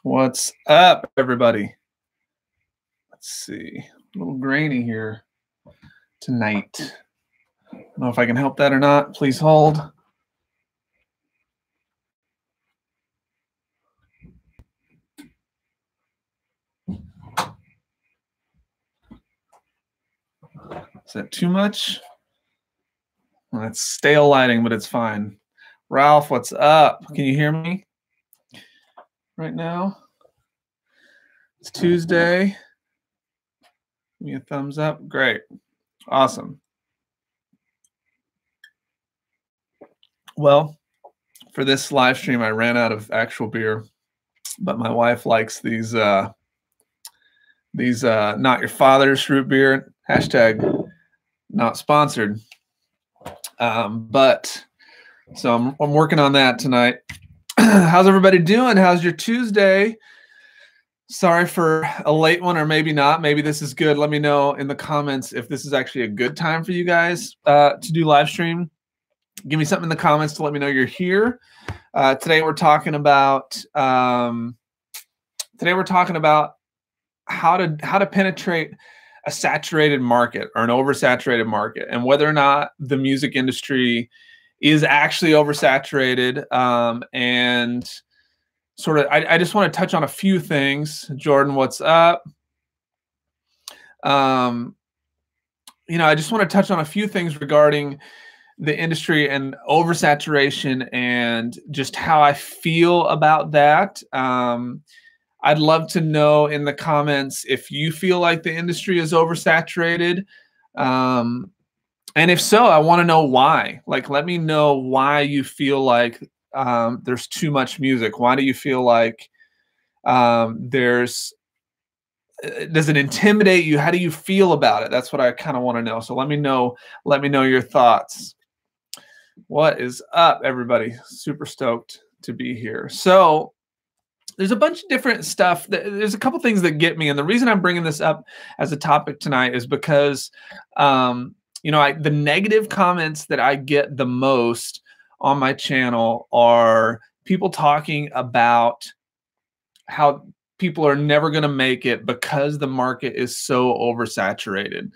What's up, everybody? Let's see. A little grainy here tonight. I don't know if I can help that or not. Please hold. Is that too much? Well, it's stale lighting, but it's fine. Ralph, what's up? Can you hear me right now? It's Tuesday. Give me a thumbs up. Great. Awesome. Well, for this live stream, I ran out of actual beer, but my wife likes these not your father's root beer. Hashtag not sponsored. But so I'm working on that tonight. How's everybody doing? How's your Tuesday? Sorry for a late one, or maybe not. Maybe this is good. Let me know in the comments if this is actually a good time for you guys to do live stream. Give me something in the comments to let me know you're here. Today we're talking about how to penetrate a saturated market or an oversaturated market, and whether or not the music industry is actually oversaturated. And sort of, I just want to touch on a few things. Jordan, what's up? I just want to touch on a few things regarding the industry and oversaturation and just how I feel about that. I'd love to know in the comments if you feel like the industry is oversaturated. And if so, I want to know why. Like, let me know why you feel like there's too much music. Why do you feel like does it intimidate you? How do you feel about it? That's what I kind of want to know. So let me know your thoughts. What is up, everybody? Super stoked to be here. So there's a bunch of different stuff. There's a couple things that get me. And the reason I'm bringing this up as a topic tonight is because, the negative comments that I get the most on my channel are people talking about how people are never going to make it because the market is so oversaturated.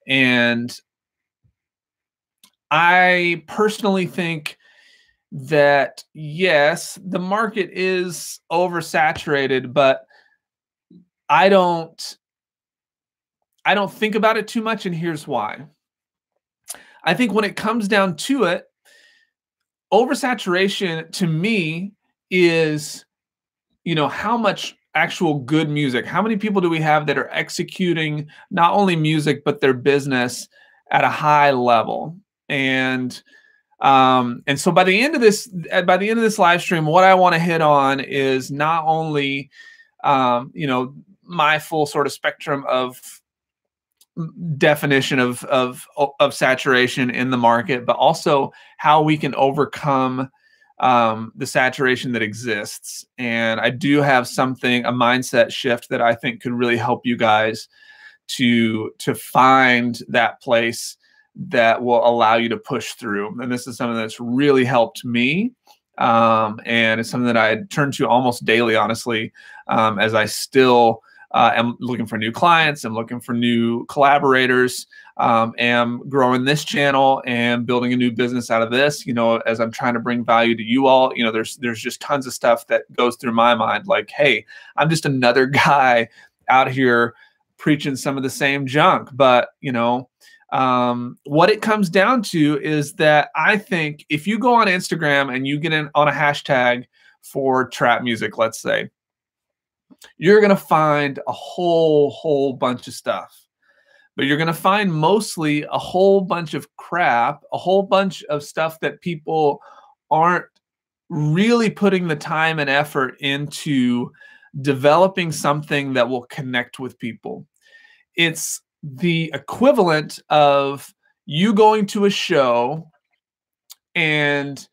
And I personally think that, yes, the market is oversaturated, but I don't think about it too much, and here's why. I think when it comes down to it, oversaturation to me is, how much actual good music, how many people do we have that are executing not only music, but their business at a high level? And so by the end of this live stream, what I want to hit on is not only, my full sort of spectrum of definition of saturation in the market, but also how we can overcome the saturation that exists. And I do have a mindset shift that I think could really help you guys to find that place that will allow you to push through. And this is something that's really helped me. And it's something that I turn to almost daily, honestly, as I still am looking for new clients. I'm looking for new collaborators. Am growing this channel and building a new business out of this. As I'm trying to bring value to you all, there's just tons of stuff that goes through my mind. Like, hey, I'm just another guy out here preaching some of the same junk. But what it comes down to is that I think if you go on Instagram and you get in on a hashtag for trap music, let's say, you're going to find a whole bunch of stuff. But you're going to find mostly a whole bunch of crap, a whole bunch of stuff that people aren't really putting the time and effort into developing something that will connect with people. It's the equivalent of you going to a show and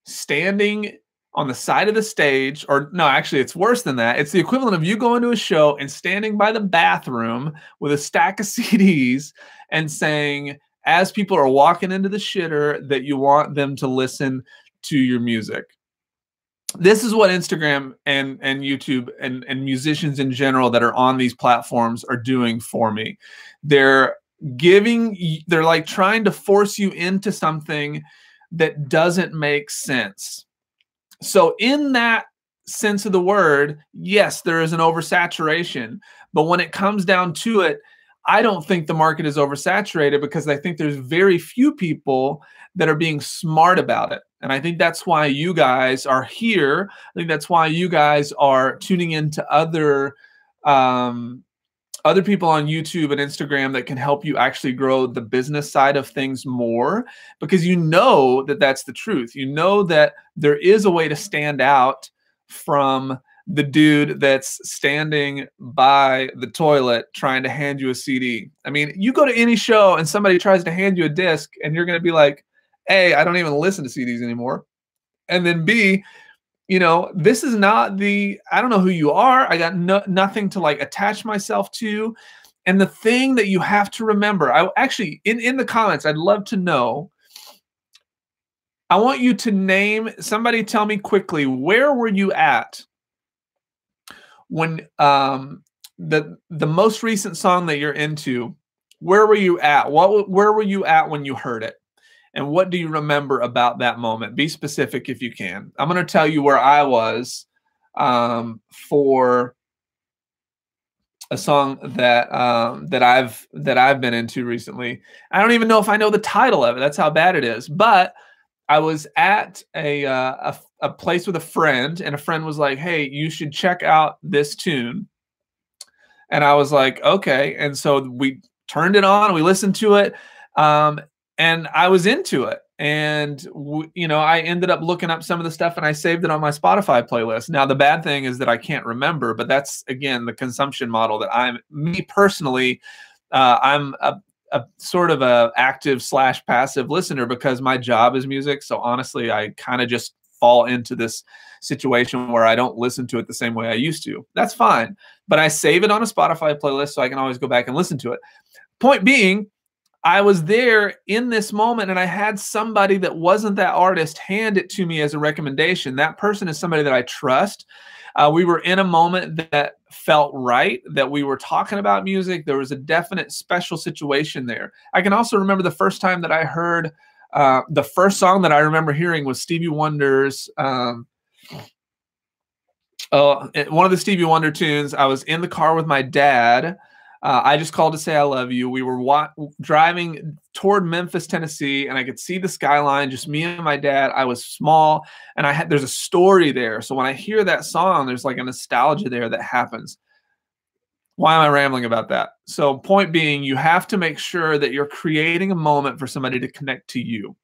standing on the side of the stage, or no, actually it's worse than that. It's the equivalent of you going to a show and standing by the bathroom with a stack of CDs and saying, as people are walking into the shitter, that you want them to listen to your music. this is what Instagram and YouTube and musicians in general that are on these platforms are doing for me. They're they're like trying to force you into something that doesn't make sense. So in that sense of the word, yes, there is an oversaturation, but when it comes down to it, I don't think the market is oversaturated, because I think there's very few people that are being smart about it. And I think that's why you guys are here. I think that's why you guys are tuning into other people on YouTube and Instagram that can help you actually grow the business side of things more, because you know that that's the truth. You know that there is a way to stand out from the dude that's standing by the toilet trying to hand you a CD. I mean, you go to any show and somebody tries to hand you a disc and you're going to be like, A, I don't even listen to CDs anymore. And then B, you know, this is not I don't know who you are. I got nothing to like attach myself to. And the thing that you have to remember, I actually, in the comments, I'd love to know, I want you to name, somebody tell me quickly, where were you at when the most recent song that you're into, where were you at? Where were you at when you heard it? And what do you remember about that moment? Be specific if you can. I'm going to tell you where I was for a song that I've been into recently. I don't even know if I know the title of it. That's how bad it is. But I was at a place with a friend, and a friend was like, "Hey, you should check out this tune." And I was like, "Okay." And so we turned it on, we listened to it, and I was into it. And you know, I ended up looking up some of the stuff, and I saved it on my Spotify playlist. Now, the bad thing is that I can't remember, but that's again the consumption model that me personally, I'm a sort of a active / passive listener, because my job is music. So honestly, I kind of just fall into this situation where I don't listen to it the same way I used to. That's fine. But I save it on a Spotify playlist so I can always go back and listen to it. Point being, I was there in this moment, and I had somebody that wasn't that artist hand it to me as a recommendation. That person is somebody that I trust. We were in a moment that felt right, that we were talking about music. There was a definite special situation there. I can also remember the first time that I heard, the first song that I remember hearing was Stevie Wonder's, one of the Stevie Wonder tunes. I was in the car with my dad. I Just Called to Say I Love You. We were driving toward Memphis, Tennessee, and I could see the skyline, just me and my dad. I was small, and there's a story there. So when I hear that song, there's like a nostalgia there that happens. Why am I rambling about that? So point being, you have to make sure that you're creating a moment for somebody to connect to you.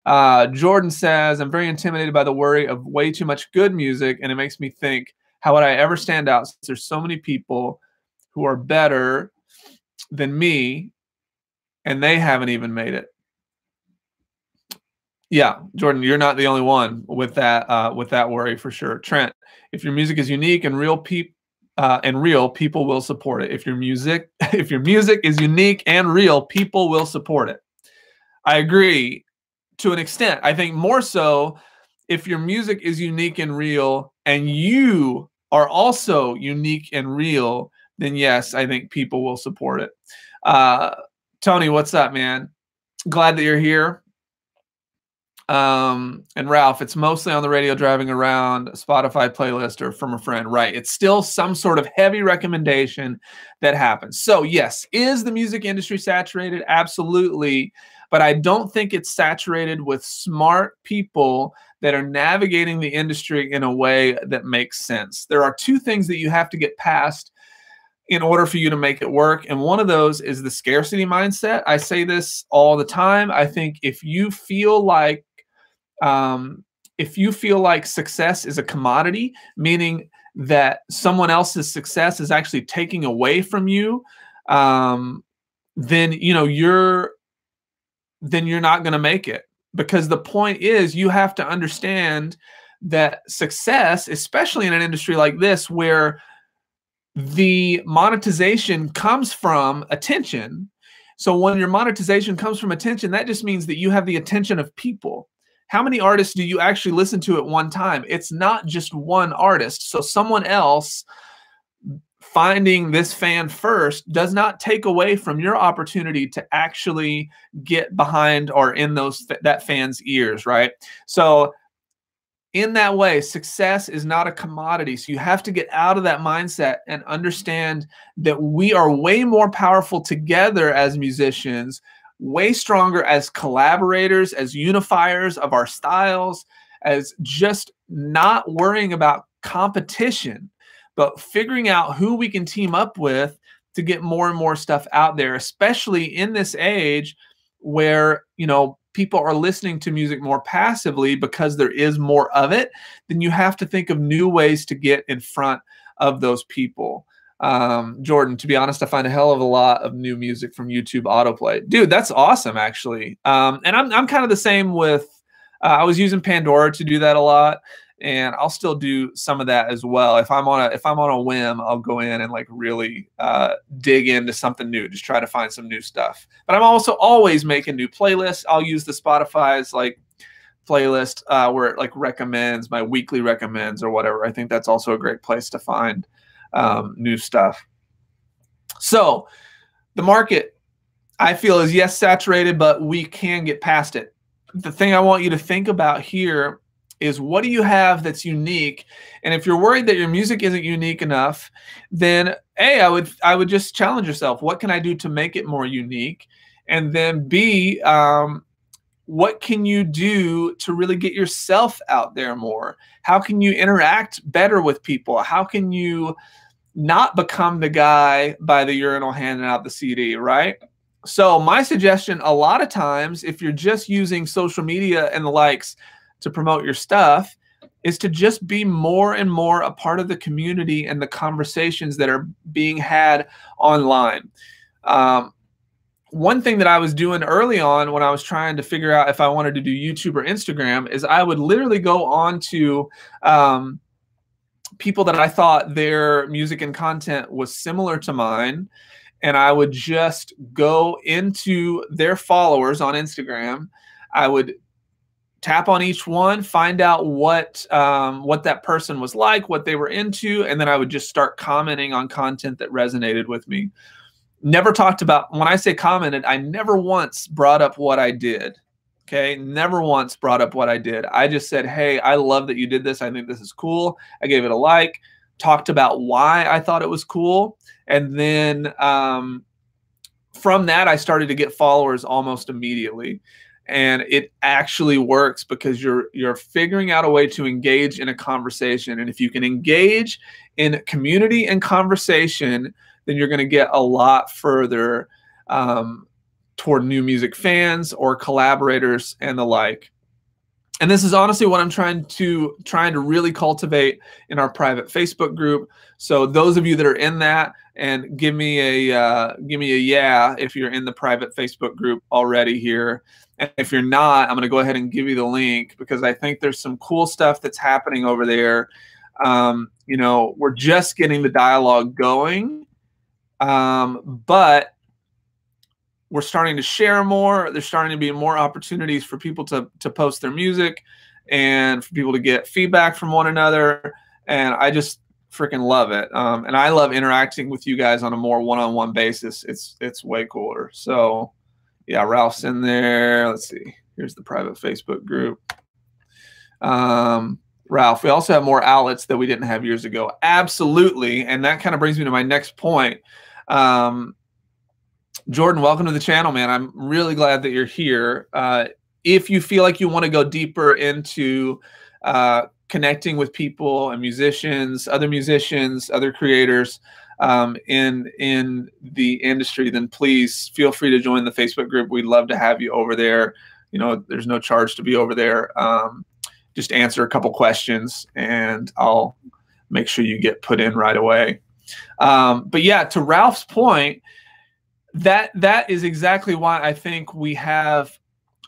Jordan says, I'm very intimidated by the worry of way too much good music, and it makes me think, how would I ever stand out since there's so many people who are better than me and they haven't even made it? Yeah, Jordan, you're not the only one with that worry, for sure. Trent, if your music is unique and real, people will support it. If your music is unique and real, people will support it. I agree to an extent. I think more so if your music is unique and real and you are also unique and real, then yes, I think people will support it. Tony, what's up, man? Glad that you're here. And Ralph, it's mostly on the radio driving around, a Spotify playlist, or from a friend. Right. It's still some sort of heavy recommendation that happens. So yes, is the music industry saturated? Absolutely. But I don't think it's saturated with smart people that are navigating the industry in a way that makes sense. There are two things that you have to get past in order for you to make it work. And one of those is the scarcity mindset. I say this all the time. I think if you feel like success is a commodity, meaning that someone else's success is actually taking away from you, then you're not going to make it. Because the point is, you have to understand that success, especially in an industry like this, where the monetization comes from attention. So when your monetization comes from attention, that just means that you have the attention of people. how many artists do you actually listen to at one time? It's not just one artist. So someone else finding this fan first does not take away from your opportunity to actually get behind or in that fan's ears, right? So in that way, success is not a commodity. So you have to get out of that mindset and understand that we are way more powerful together as musicians, way stronger as collaborators, as unifiers of our styles, as just not worrying about competition, but figuring out who we can team up with to get more and more stuff out there, especially in this age where, you know, people are listening to music more passively because there is more of it. Then you have to think of new ways to get in front of those people. Jordan, to be honest, I find a hell of a lot of new music from YouTube autoplay. Dude, that's awesome, actually. And I'm kind of the same with, I was using Pandora to do that a lot. And I'll still do some of that as well. If I'm on a whim, I'll go in and like really dig into something new, just try to find some new stuff. But I'm also always making new playlists. I'll use the Spotify's like playlist where it like recommends my weekly recommends or whatever. I think that's also a great place to find new stuff. So the market, I feel, is yes, saturated, but we can get past it. The thing I want you to think about here is, what do you have that's unique? And if you're worried that your music isn't unique enough, then A, I would just challenge yourself. What can I do to make it more unique? And then B, what can you do to really get yourself out there more? How can you interact better with people? How can you not become the guy by the urinal handing out the CD, right? So my suggestion, a lot of times, if you're just using social media and the likes to promote your stuff, is to just be more and more a part of the community and the conversations that are being had online. One thing that I was doing early on when I was trying to figure out if I wanted to do YouTube or Instagram is I would literally go on to people that I thought their music and content was similar to mine, and I would just go into their followers on Instagram. I would tap on each one, find out what that person was like, what they were into, and then I would just start commenting on content that resonated with me. Never talked about, when I say commented, I never once brought up what I did. Okay, never once brought up what I did. I just said, hey, I love that you did this. I think this is cool. I gave it a like, talked about why I thought it was cool, and then from that, I started to get followers almost immediately. And it actually works because you're figuring out a way to engage in a conversation. And if you can engage in community and conversation, then you're going to get a lot further toward new music fans or collaborators and the like. And this is honestly what I'm trying to really cultivate in our private Facebook group. So those of you that are in that, and give me a yeah if you're in the private Facebook group already here. And if you're not, I'm going to go ahead and give you the link because I think there's some cool stuff that's happening over there. You know, we're just getting the dialogue going, but we're starting to share more. There's starting to be more opportunities for people to post their music and for people to get feedback from one another. And I just freaking love it. And I love interacting with you guys on a more one-on-one basis. It's way cooler. So yeah, Ralph's in there. Let's see. Here's the private Facebook group. Ralph, we also have more outlets that we didn't have years ago. Absolutely. And that kind of brings me to my next point. Jordan, welcome to the channel, man. I'm really glad that you're here. If you feel like you want to go deeper into connecting with people and musicians, other creators, in the industry, then please feel free to join the Facebook group. We'd love to have you over there. You know, there's no charge to be over there. Just answer a couple questions and I'll make sure you get put in right away. But yeah, to Ralph's point, that is exactly why I think we have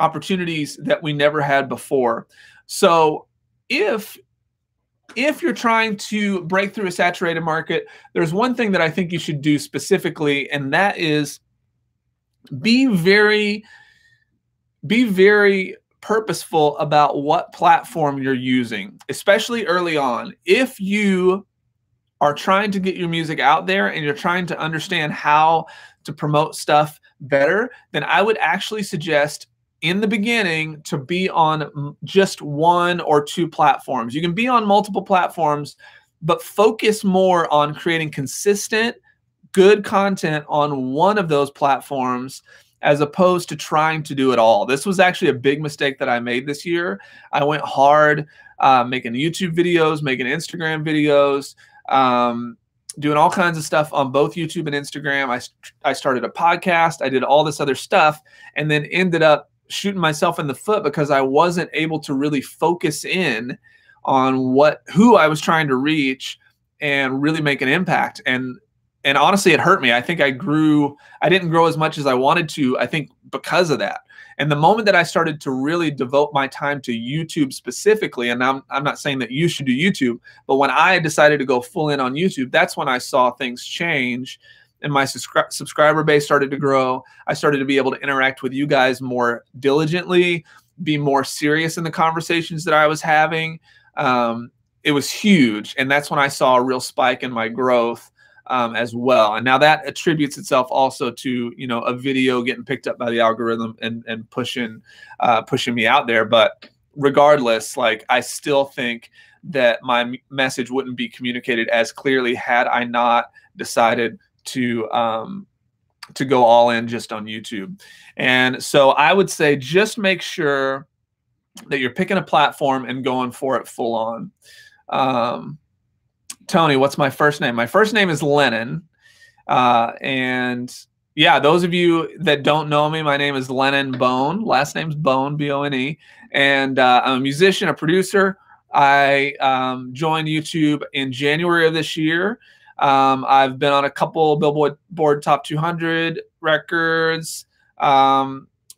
opportunities that we never had before. So if you're trying to break through a saturated market, there's one thing that I think you should do specifically, and that is be very purposeful about what platform you're using, especially early on. If you are trying to get your music out there and you're trying to understand how to promote stuff better, then I would actually suggest in the beginning to be on just one or two platforms. You can be on multiple platforms, but focus more on creating consistent, good content on one of those platforms as opposed to trying to do it all. This was actually a big mistake that I made this year. I went hard making YouTube videos, making Instagram videos, doing all kinds of stuff on both YouTube and Instagram. I started a podcast. I did all this other stuff and then ended up shooting myself in the foot because I wasn't able to really focus in on who I was trying to reach and really make an impact. And honestly, it hurt me. I think I didn't grow as much as I wanted to, I think because of that. And the moment that I started to really devote my time to YouTube specifically, and I'm not saying that you should do YouTube, but when I decided to go full in on YouTube, that's when I saw things change and my subscriber base started to grow. I started to be able to interact with you guys more diligently, be more serious in the conversations that I was having. It was huge. And that's when I saw a real spike in my growth as well. And now that attributes itself also to, you know, a video getting picked up by the algorithm and pushing me out there. But regardless, like, I still think that my message wouldn't be communicated as clearly had I not decided to go all in just on YouTube. And so I would say just make sure that you're picking a platform and going for it full on. Tony, what's my first name? My first name is Lennon. And yeah, those of you that don't know me, my name is Lennon Bone. Last name's Bone, B-O-N-E. And I'm a musician, a producer. I joined YouTube in January of this year. I've been on a couple Billboard Top 200 records,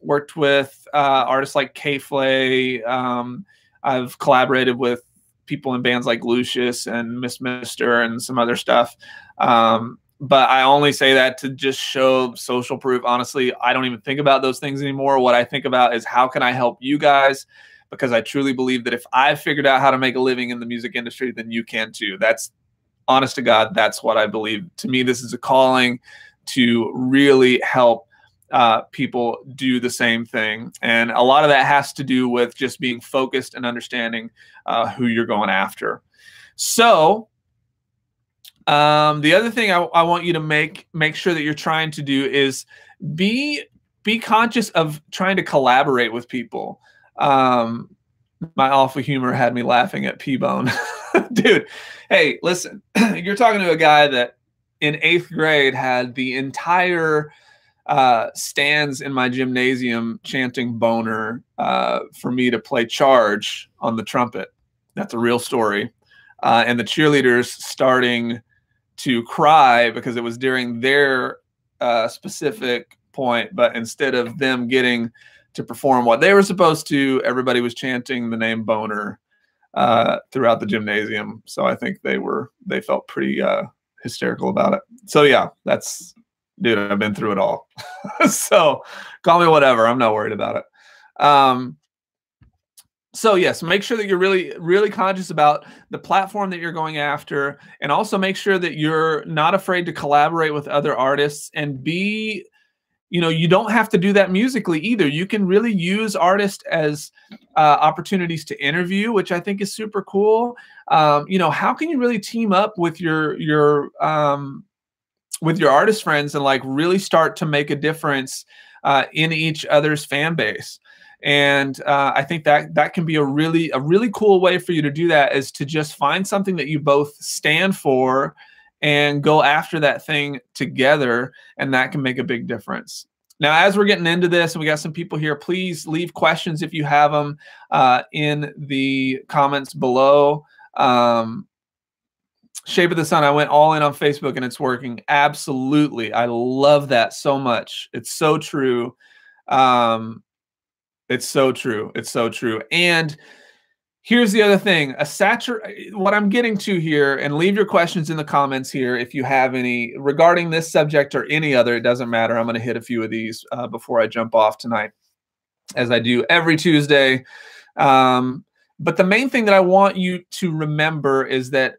worked with artists like K-Flay. I've collaborated with people in bands like Lucius and Miss Mister and some other stuff. But I only say that to just show social proof. Honestly, I don't even think about those things anymore. What I think about is how can I help you guys? Because I truly believe that if I've figured out how to make a living in the music industry, then you can too. That's honest to God. That's what I believe. To me, this is a calling to really help people do the same thing. And a lot of that has to do with just being focused and understanding who you're going after. So the other thing I want you to make sure that you're trying to do is be conscious of trying to collaborate with people. My awful humor had me laughing at P-Bone. Dude, hey, listen, you're talking to a guy that in 8th grade had the entire stands in my gymnasium chanting Boner for me to play Charge on the trumpet. That's a real story. And the cheerleaders starting to cry because it was during their specific point, but instead of them getting to perform what they were supposed to, everybody was chanting the name Boner throughout the gymnasium. So I think they felt pretty hysterical about it. So yeah, dude, I've been through it all. So call me whatever. I'm not worried about it. So yes, make sure that you're really, really conscious about the platform that you're going after, and also make sure that you're not afraid to collaborate with other artists and you don't have to do that musically either. You can really use artists as opportunities to interview, which I think is super cool. How can you really team up with your artist friends and like really start to make a difference in each other's fan base? And I think that can be a really cool way for you to do that, is to just find something that you both stand for and go after that thing together, and that can make a big difference. Now, as we're getting into this, and we got some people here, please leave questions if you have them in the comments below. Shape of the Sun, I went all in on Facebook and it's working. Absolutely. I love that so much. It's so true. It's so true. It's so true. And here's the other thing. What I'm getting to here, and leave your questions in the comments here if you have any regarding this subject or any other. It doesn't matter. I'm going to hit a few of these before I jump off tonight. as I do every Tuesday. But the main thing that I want you to remember is that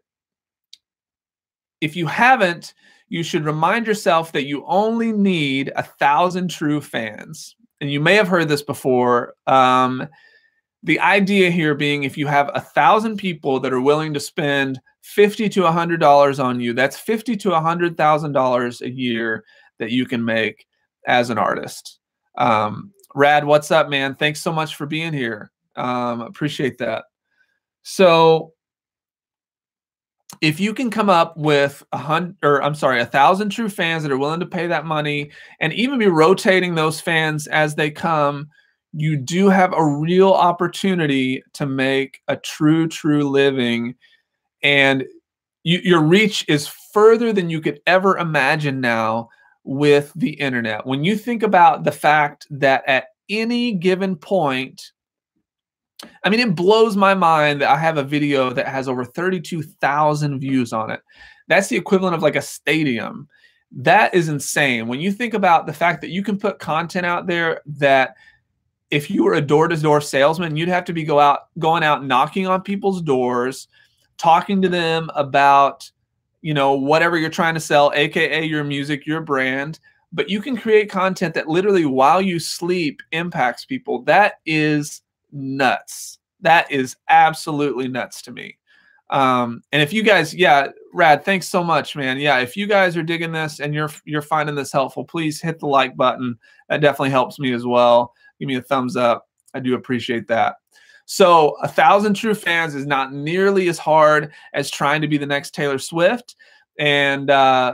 if you haven't, you should remind yourself that you only need 1,000 true fans. And you may have heard this before. The idea here being, if you have 1,000 people that are willing to spend $50 to $100 on you, that's $50,000 to $100,000 a year that you can make as an artist. Rad, what's up, man? Thanks so much for being here. Appreciate that. So if you can come up with 1,000 true fans that are willing to pay that money, and even be rotating those fans as they come, you do have a real opportunity to make a true living. And your reach is further than you could ever imagine now with the internet. When you think about the fact that at any given point, I mean, it blows my mind that I have a video that has over 32,000 views on it. That's the equivalent of like a stadium. That is insane. When you think about the fact that you can put content out there that, if you were a door-to-door salesman, you'd have to be going out knocking on people's doors, talking to them about, you know, whatever you're trying to sell, aka your music, your brand. But you can create content that literally while you sleep impacts people. That is nuts. That is absolutely nuts to me. And if you guys, yeah, Rad, thanks so much, man. Yeah, if you guys are digging this and you're finding this helpful, please hit the like button. That definitely helps me as well. Give me a thumbs up. I do appreciate that. So 1,000 true fans is not nearly as hard as trying to be the next Taylor Swift. And,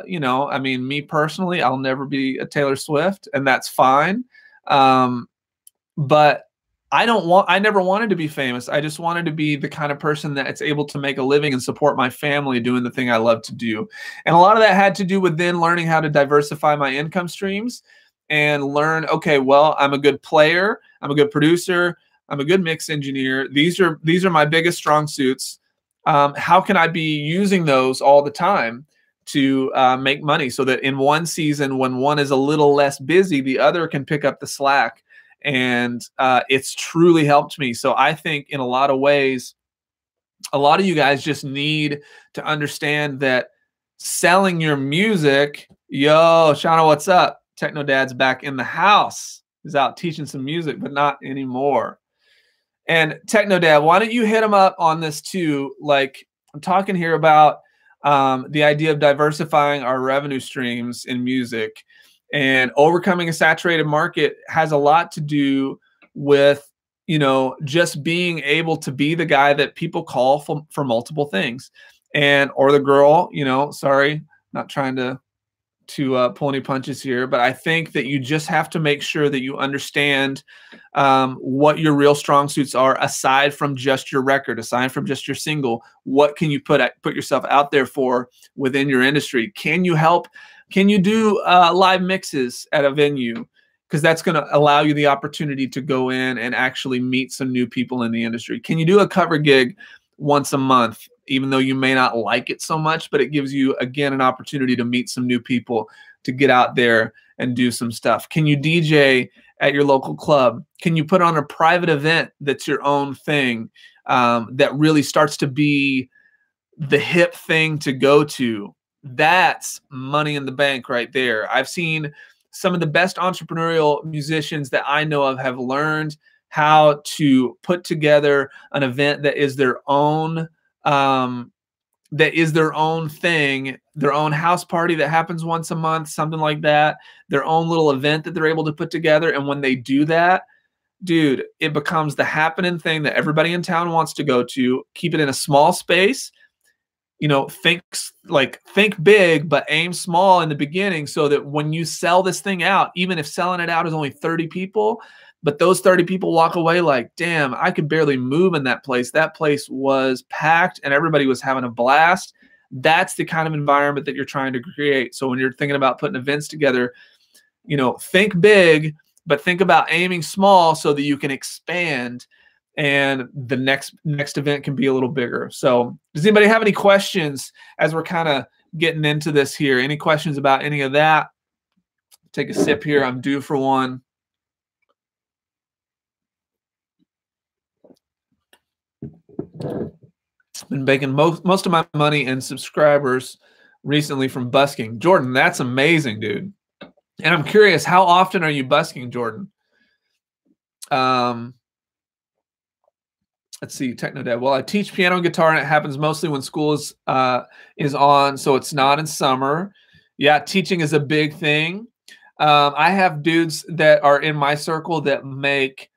you know, I mean, me personally, I'll never be a Taylor Swift, and that's fine. But I never wanted to be famous. I just wanted to be the kind of person that's able to make a living and support my family doing the thing I love to do. And a lot of that had to do with then learning how to diversify my income streams and learn, okay, well, I'm a good player, I'm a good producer, I'm a good mix engineer. These are my biggest strong suits. How can I be using those all the time to make money, so that in one season, when one is a little less busy, the other can pick up the slack? And it's truly helped me. So I think in a lot of ways, a lot of you guys just need to understand that selling your music, yo, Shauna, what's up? Techno Dad's back in the house. He's out teaching some music, but not anymore. And Techno Dad, why don't you hit him up on this too? Like, I'm talking here about the idea of diversifying our revenue streams in music, and overcoming a saturated market has a lot to do with, you know, just being able to be the guy that people call for multiple things, and or the girl, you know, sorry, not trying to pull any punches here, but I think that you just have to make sure that you understand what your real strong suits are, aside from just your record, aside from just your single. What can you put yourself out there for within your industry? Can you help? Can you do live mixes at a venue? Because that's going to allow you the opportunity to go in and actually meet some new people in the industry. Can you do a cover gig once a month, even though you may not like it so much, but it gives you, again, an opportunity to meet some new people, to get out there and do some stuff? Can you DJ at your local club? Can you put on a private event that's your own thing, that really starts to be the hip thing to go to? That's money in the bank right there. I've seen some of the best entrepreneurial musicians that I know of have learned how to put together an event that is their own, thing, their own house party that happens once a month, something like that, their own little event that they're able to put together. And when they do that, dude, it becomes the happening thing that everybody in town wants to go to. Keep it in a small space. You know, think big, but aim small in the beginning, so that when you sell this thing out, even if selling it out is only 30 people, but those 30 people walk away like, damn, I could barely move in that place. That place was packed and everybody was having a blast. That's the kind of environment that you're trying to create. So when you're thinking about putting events together, you know, think big, but think about aiming small so that you can expand, and the next event can be a little bigger. So does anybody have any questions as we're kind of getting into this here? Any questions about any of that? Take a sip here. I'm due for one. Been making most of my money and subscribers recently from busking. Jordan, that's amazing, dude. And I'm curious, how often are you busking, Jordan? Let's see, TechnoDad. Well, I teach piano and guitar, and it happens mostly when school is on, so it's not in summer. Yeah, teaching is a big thing. I have dudes that are in my circle that make,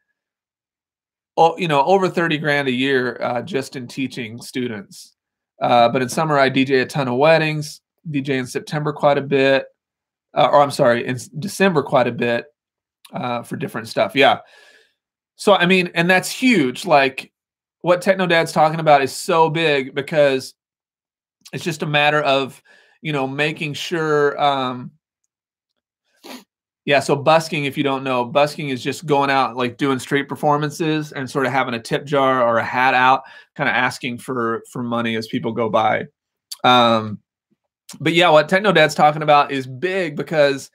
over 30 grand a year just in teaching students. But in summer, I DJ a ton of weddings, DJ in September quite a bit, or I'm sorry, in December quite a bit for different stuff. Yeah. So, I mean, and that's huge. Like, what TechnoDad's talking about is so big because it's just a matter of, making sure. Yeah, so busking, if you don't know, busking is just going out, like doing street performances and sort of having a tip jar or a hat out, kind of asking for money as people go by. But yeah, what TechnoDad's talking about is big because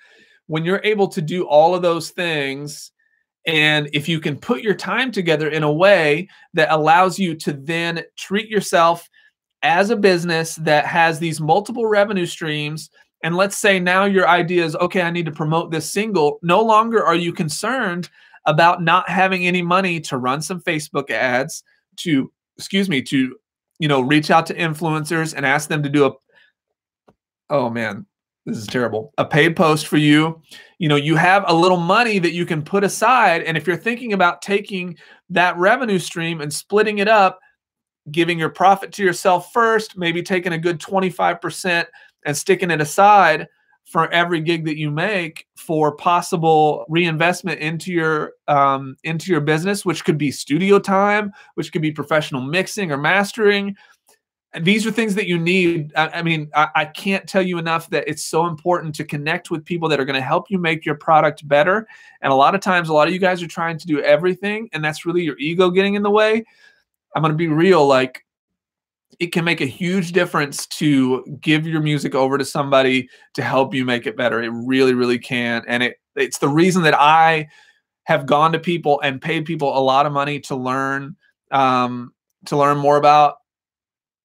when you're able to do all of those things, and if you can put your time together in a way that allows you to then treat yourself as a business that has these multiple revenue streams, and let's say now your idea is, okay, I need to promote this single. No longer are you concerned about not having any money to run some Facebook ads, to reach out to influencers and ask them to do oh man, this is terrible, a paid post for you. You have a little money that you can put aside. And if you're thinking about taking that revenue stream and splitting it up, giving your profit to yourself first, maybe taking a good 25% and sticking it aside for every gig that you make for possible reinvestment into your business, which could be studio time, which could be professional mixing or mastering. And these are things that you need. I mean, I can't tell you enough that it's so important to connect with people that are going to help you make your product better. And a lot of times, a lot of you guys are trying to do everything, and that's really your ego getting in the way. I'm going to be real. Like, it can make a huge difference to give your music over to somebody to help you make it better. It really, really can. And it's the reason that I have gone to people and paid people a lot of money to learn more about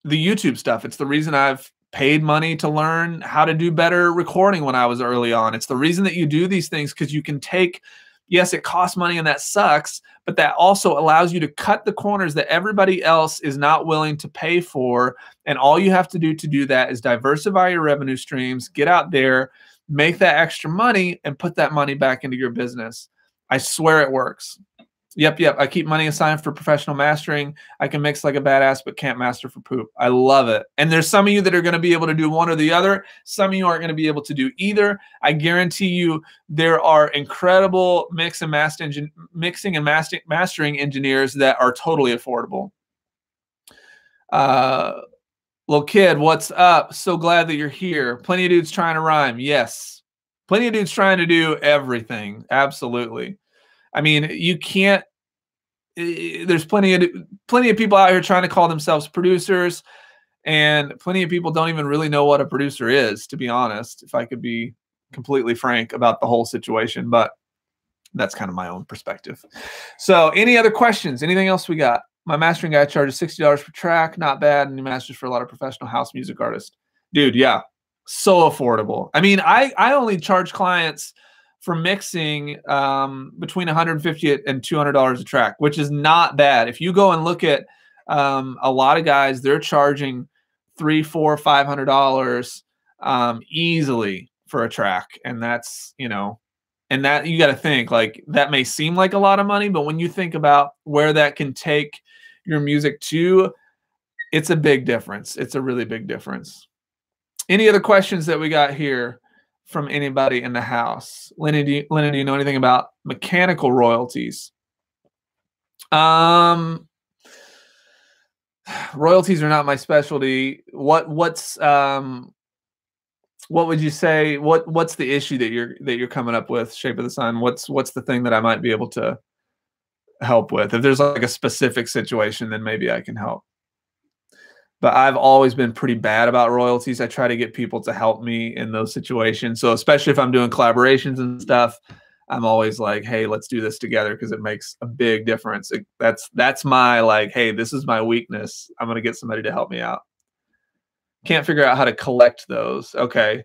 the YouTube stuff. It's the reason I've paid money to learn how to do better recording when I was early on. It's the reason that you do these things, because you can take, yes, it costs money and that sucks, but that also allows you to cut the corners that everybody else is not willing to pay for. And all you have to do that is diversify your revenue streams, get out there, make that extra money, and put that money back into your business. I swear it works. Yep. I keep money aside for professional mastering. I can mix like a badass, but can't master for poop. I love it. And there's some of you that are going to be able to do one or the other. Some of you aren't going to be able to do either. I guarantee you there are incredible mixing and mastering engineers that are totally affordable. Little kid, what's up? So glad that you're here. Plenty of dudes trying to rhyme. Yes. Plenty of dudes trying to do everything. Absolutely. I mean, you can't. There's plenty of people out here trying to call themselves producers, and plenty of people don't even really know what a producer is, to be honest, if I could be completely frank about the whole situation. But that's kind of my own perspective. So, any other questions? Anything else we got? My mastering guy charges $60 per track. Not bad. And he masters for a lot of professional house music artists. Dude, yeah, so affordable. I mean, I only charge clients for mixing between $150 and $200 a track, which is not bad. If you go and look at a lot of guys, they're charging $300, $400, $500 easily for a track. And that's, and that you got to think, like, that may seem like a lot of money, but when you think about where that can take your music to, it's a big difference. It's a really big difference. Any other questions that we got here from anybody in the house? Lenny, do you know anything about mechanical royalties? Royalties are not my specialty. What would you say? What's the issue that you're coming up with, Shape of the Sun? What's the thing that I might be able to help with? If there's like a specific situation, then maybe I can help. But I've always been pretty bad about royalties. I try to get people to help me in those situations. So especially if I'm doing collaborations and stuff, I'm always like, hey, let's do this together because it makes a big difference. That's my like, hey, this is my weakness. I'm gonna get somebody to help me out. Can't figure out how to collect those. Okay.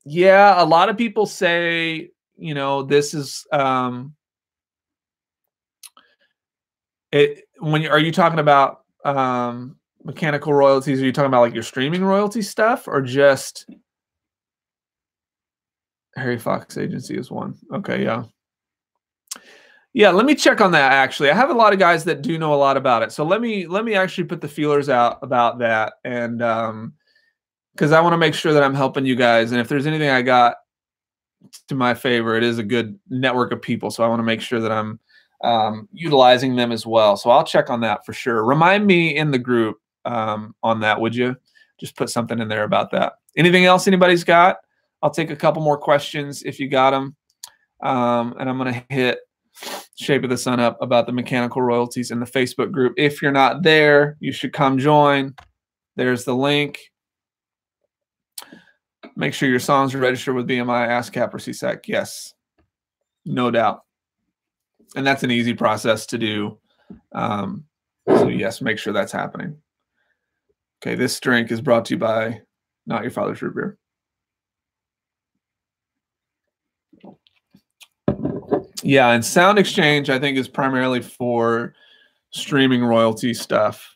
Yeah, a lot of people say, this is are you talking about mechanical royalties? Are you talking about like your streaming royalty stuff or just Harry Fox Agency is one? Okay, yeah. Yeah, let me check on that actually. I have a lot of guys that do know a lot about it. So let me actually put the feelers out about that, and because I want to make sure that I'm helping you guys, and if there's anything I got to my favor, it is a good network of people. So I want to make sure that I'm utilizing them as well. So I'll check on that for sure. Remind me in the group on that, would you? Just put something in there about that. Anything else anybody's got? I'll take a couple more questions if you got them. And I'm going to hit Shape of the Sun up about the mechanical royalties in the Facebook group. If you're not there, you should come join. There's the link. Make sure your songs are registered with BMI, ASCAP, or CSAC. Yes, no doubt. And that's an easy process to do. So yes, make sure that's happening. Okay, this drink is brought to you by Not Your Father's Root Beer. Yeah, and Sound Exchange, I think, is primarily for streaming royalty stuff.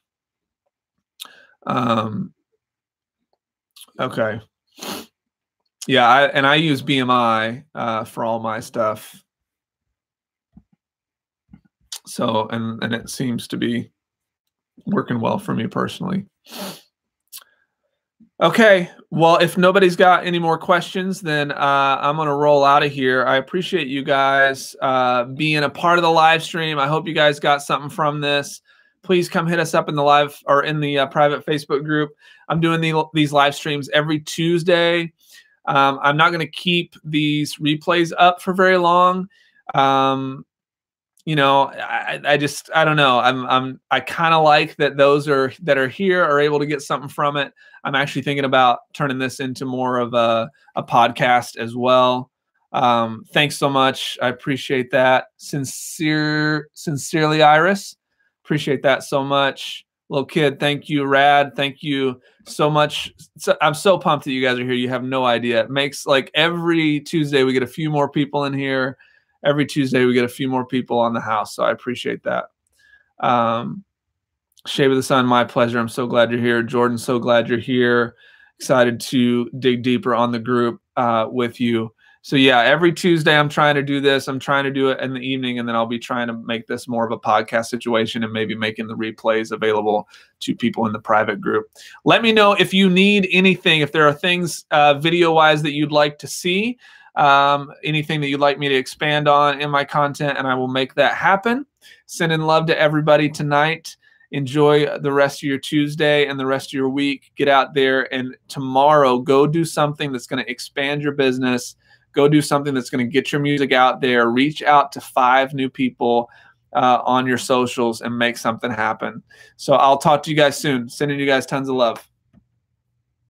Okay. Yeah, I use BMI for all my stuff. So, and it seems to be working well for me personally. Okay, well, if nobody's got any more questions, then I'm going to roll out of here. I appreciate you guys being a part of the live stream. I hope you guys got something from this. Please come hit us up in the live or in the private Facebook group. I'm doing these live streams every Tuesday. I'm not going to keep these replays up for very long. I don't know. I kind of like that those that are here are able to get something from it. I'm actually thinking about turning this into more of a podcast as well. Thanks so much. I appreciate that. Sincerely, Iris. Appreciate that so much. Little kid, thank you. Rad, thank you so much. I'm so pumped that you guys are here. You have no idea. It makes like every Tuesday we get a few more people in here. Every Tuesday we get a few more people on the house. So I appreciate that. Shape of the Sun, my pleasure. I'm so glad you're here. Jordan, so glad you're here. Excited to dig deeper on the group with you. So yeah, every Tuesday I'm trying to do this. I'm trying to do it in the evening, and then I'll be trying to make this more of a podcast situation and maybe making the replays available to people in the private group. Let me know if you need anything, if there are things video-wise that you'd like to see, anything that you'd like me to expand on in my content, and I will make that happen. Sending love to everybody tonight. Enjoy the rest of your Tuesday and the rest of your week. Get out there, and tomorrow go do something that's going to expand your business. Go do something that's going to get your music out there. Reach out to 5 new people on your socials and make something happen. So I'll talk to you guys soon. Sending you guys tons of love.